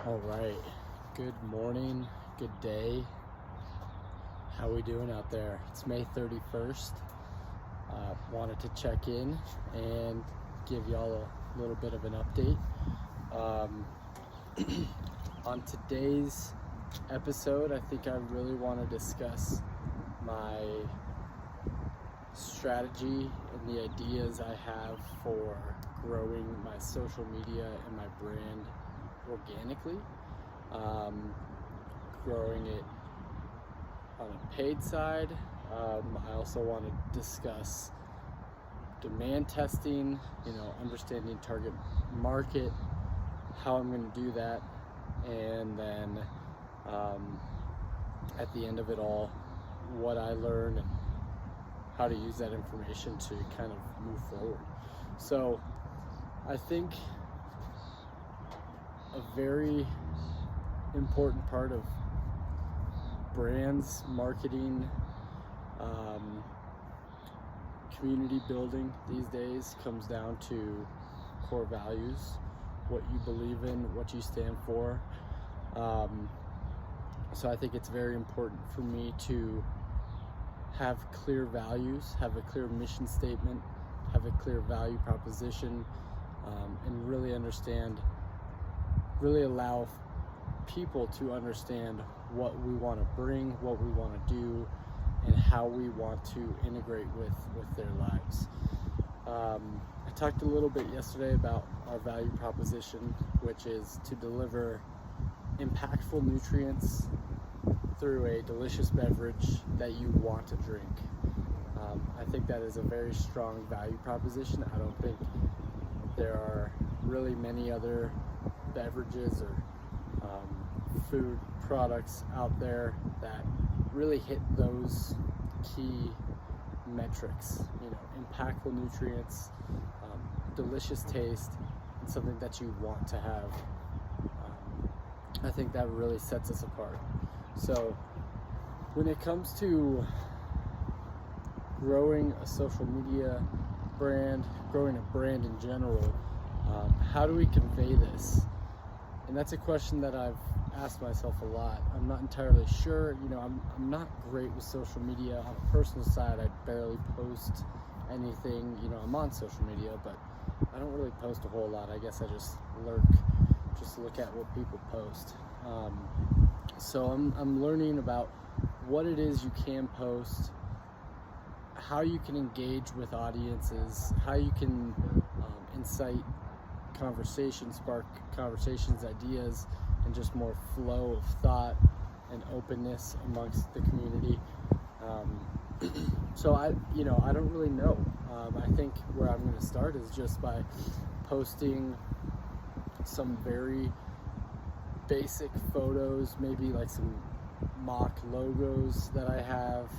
All right, good morning, good day. How we doing out there? It's May 31st. Wanted to check in and give y'all a little bit of an update. On today's episode, I think I really want to discuss my strategy and the ideas I have for growing my social media and my brand organically, growing it on a paid side. I also want to discuss demand testing, understanding target market, how I'm going to do that, and then at the end of it all, what I learned and how to use that information to kind of move forward. So I think a very important part of brands, marketing, community building these days comes down to core values, what you believe in, what you stand for. So I think it's very important for me to have clear values, have a clear mission statement, have a clear value proposition, and really allow people to understand what we want to bring, what we want to do, and how we want to integrate with their lives. I talked a little bit yesterday about our value proposition, which is to deliver impactful nutrients through a delicious beverage that you want to drink. I think that is a very strong value proposition. I don't think there are really many other beverages or food products out there that really hit those key metrics, impactful nutrients, delicious taste, and something that you want to have. I think that really sets us apart. So when it comes to growing a social media brand, growing a brand in general, how do we convey this? And that's a question that I've asked myself a lot. I'm not entirely sure. I'm not great with social media. On a personal side, I barely post anything. I'm on social media, but I don't really post a whole lot. I guess I just lurk, just look at what people post. So I'm learning about what it is you can post, how you can engage with audiences, how you can incite conversations, spark conversations, ideas, and just more flow of thought and openness amongst the community. So I don't really know. I think where I'm going to start is just by posting some very basic photos, maybe like some mock logos that I have,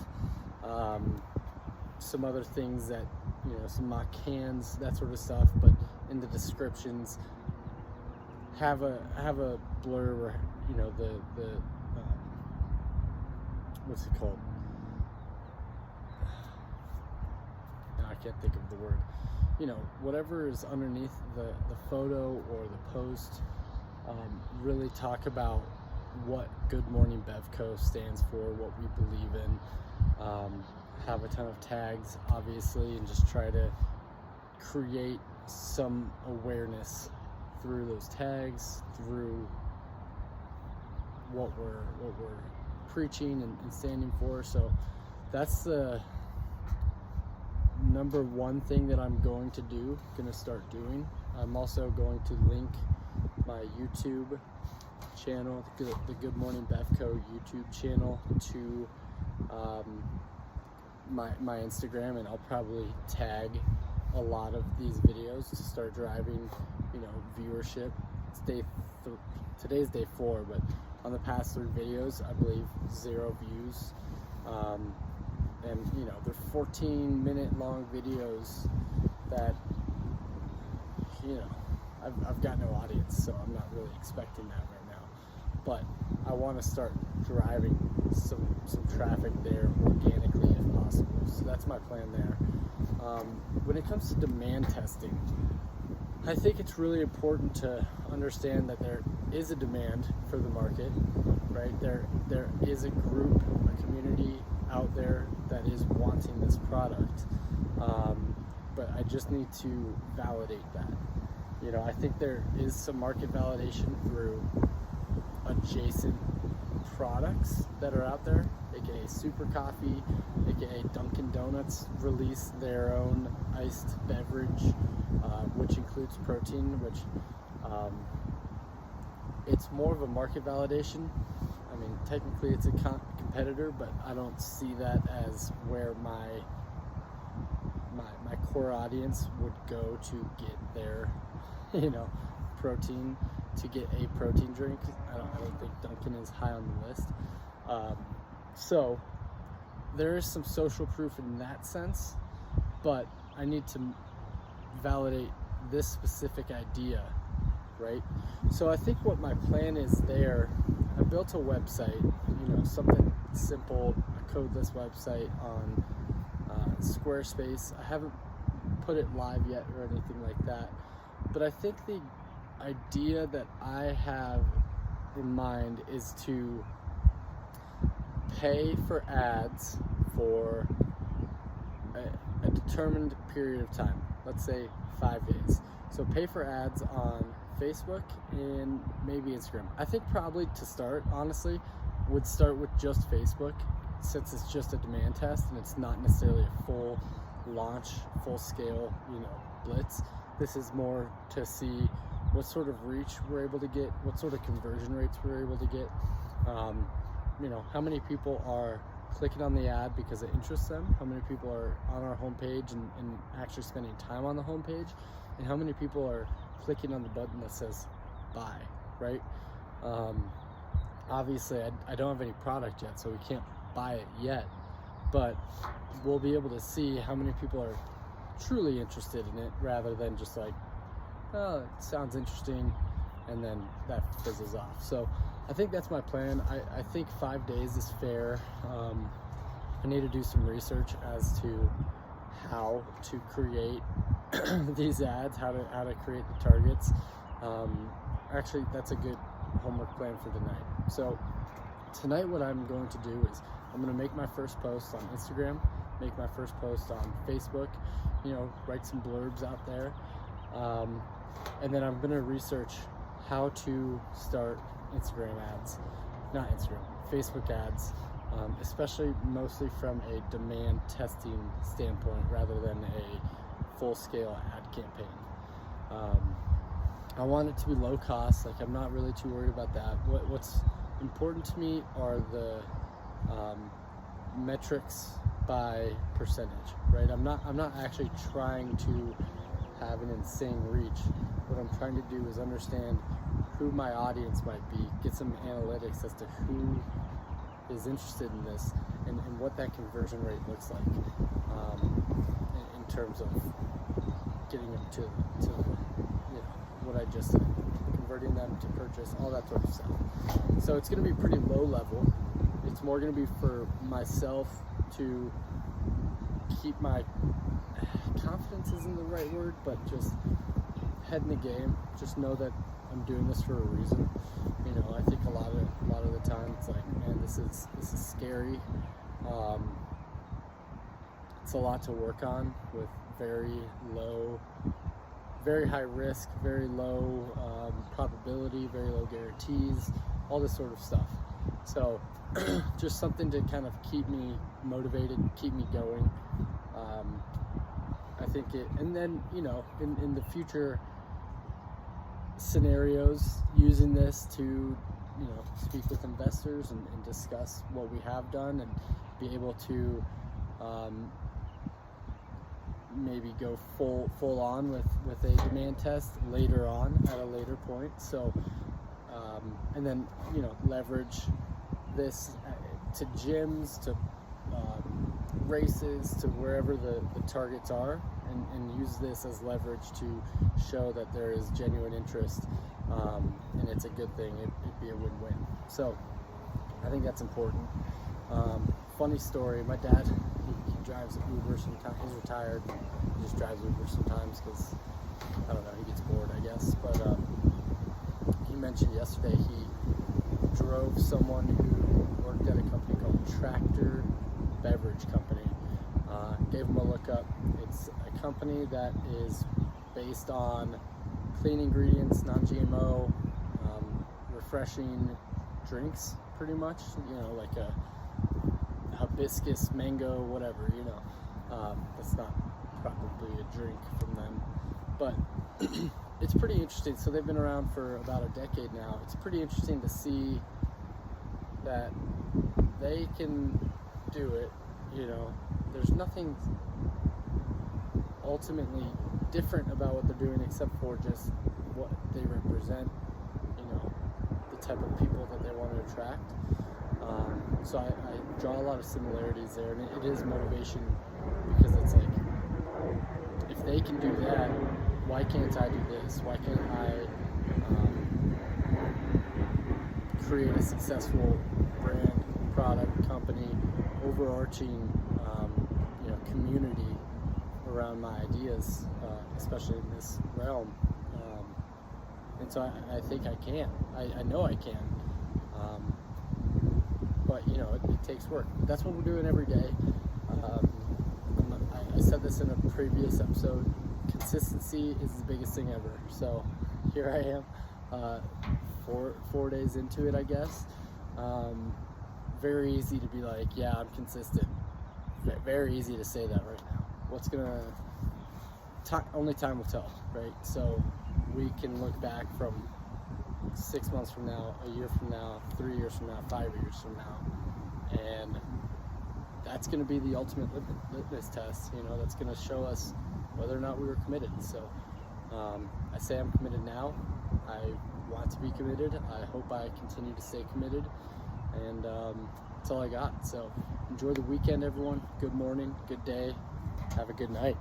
some other things that, some mock cans, that sort of stuff, but in the descriptions have a blurb or the what's it called? I can't think of the word. Whatever is underneath the photo or the post, really talk about what Good Morning Bevco stands for, what we believe in. Have a ton of tags, obviously, and just try to create some awareness through those tags, through what we're preaching and standing for. So that's the number one thing that I'm going to start doing. I'm also going to link my YouTube channel, the Good Morning Bevco YouTube channel, to my Instagram, and I'll probably tag a lot of these videos to start driving, viewership. Today's day 4, but on the past 3 videos, I believe 0 views. And they're 14-minute long videos that, I've got no audience, so I'm not really expecting that right now. But I want to start driving some traffic there organically if possible. So that's my plan there. When it comes to demand testing, I think it's really important to understand that there is a demand for the market, right? There is a group, a community out there that is wanting this product, but I just need to validate that. You know, I think there is some market validation through adjacent products that are out there, aka Super Coffee, aka Dunkin' Donuts released their own iced beverage, which includes protein, which it's more of a market validation. I mean, technically it's a competitor, but I don't see that as where my core audience would go to get their, you know, protein, to get a protein drink. I don't think Dunkin' is high on the list. So there is some social proof in that sense, but I need to validate this specific idea, right? So I think what my plan is there, I built a website, you know, something simple, a codeless website on Squarespace. I haven't put it live yet or anything like that, but I think the idea that I have in mind is to pay for ads for a determined period of time, let's say 5 days. So pay for ads on Facebook and maybe Instagram. I think probably to start, honestly, would start with just Facebook, since it's just a demand test and it's not necessarily a full launch, full scale, you know, blitz. This is more to see what sort of reach we're able to get, what sort of conversion rates we're able to get. You know, how many people are clicking on the ad because it interests them, how many people are on our homepage and actually spending time on the homepage, and how many people are clicking on the button that says buy, right? Obviously I don't have any product yet, so we can't buy it yet, but we'll be able to see how many people are truly interested in it, rather than just like, oh, it sounds interesting, and then that fizzles off. So I think that's my plan. I think 5 days is fair. I need to do some research as to how to create these ads, how to create the targets. Actually, that's a good homework plan for tonight. So tonight what I'm going to do is I'm going to make my first post on Instagram, make my first post on Facebook, you know, write some blurbs out there, and then I'm going to research how to start Facebook ads, especially mostly from a demand testing standpoint rather than a full-scale ad campaign. I want it to be low cost. Like, I'm not really too worried about that. What's important to me are the metrics by percentage, right? I'm not actually trying to have an insane reach. What I'm trying to do is understand who my audience might be, get some analytics as to who is interested in this, and what that conversion rate looks like, in terms of getting them to you know, what I just said, converting them to purchase, all that sort of stuff. So it's going to be pretty low level. It's more going to be for myself to keep my confidence isn't the right word, but just head in the game. Just know that I'm doing this for a reason. You know, I think a lot of the time it's like, man, this is scary. It's a lot to work on with very high risk, very low probability, very low guarantees, all this sort of stuff. So just something to kind of keep me motivated, keep me going. I think and then, you know, in the future scenarios, using this to, you know, speak with investors and discuss what we have done, and be able to maybe go full on with a demand test later on at a later point. So and then, you know, leverage this to gyms, to races, to wherever the targets are, and use this as leverage to show that there is genuine interest, and it's a good thing. It'd be a win-win. So I think that's important. Funny story, my dad, he drives Uber sometimes. He's retired. He just drives Uber sometimes because, I don't know, he gets bored, I guess. But he mentioned yesterday yesterday. He drove someone who worked at a company called Tractor Beverage Company. Gave him a look up. It's a company that is based on clean ingredients, non-GMO, refreshing drinks, pretty much. Like a hibiscus, mango, whatever. That's not probably a drink from them, but it's pretty interesting. So they've been around for about a decade now. It's pretty interesting to see that they can do it. There's nothing ultimately different about what they're doing except for just what they represent, the type of people that they want to attract. So I draw a lot of similarities there, and it is motivation, because it's like, if they can do that, why can't I do this? Why can't I create a successful brand, product, company, overarching community around my ideas, especially in this realm? And so I think I can. I know I can. But it takes work. That's what we're doing every day. I said this in a previous episode. Consistency is the biggest thing ever. So here I am, 4 days into it, I guess. Very easy to be like, yeah, I'm consistent. Very easy to say that right now. Only time will tell, right? So we can look back from 6 months from now, a year from now, 3 years from now, 5 years from now, and that's going to be the ultimate litmus test. That's going to show us whether or not we were committed. So I say I'm committed now. I want to be committed. I hope I continue to stay committed, and that's all I got. So enjoy the weekend, everyone. Good morning, good day, have a good night.